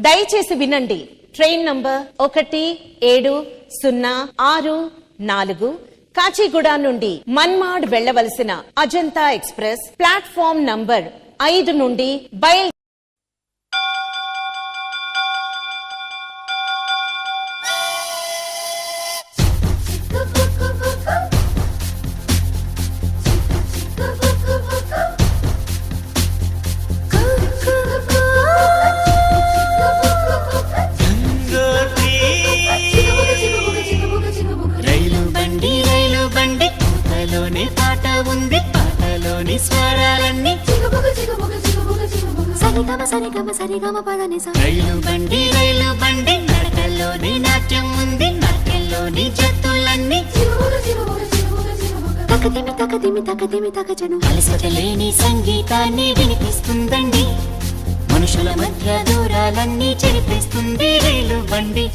దయచేసి వినండి. Train number 1706 Kachiguda నుండి మన్మాడ్ వెళ్లవలసిన అజంతా ఎక్స్ప్రెస్ ప్లాట్ఫామ్ నంబర్ 5 నుండి బయలు పాట ఉంది, పాటలోని స్వరాలన్నీ సరిగమ పదని. రైలు బండి నడకల్లోని నాట్యం ఉంది, నాట్యంలోని జత్తులన్నీ తకదిమి తకజను అలసటలేని సంగీతాన్ని వినిపిస్తుందండి. మనుషుల మధ్య దూరాలన్నీ చెరిపిస్తుంది రైలు బండి.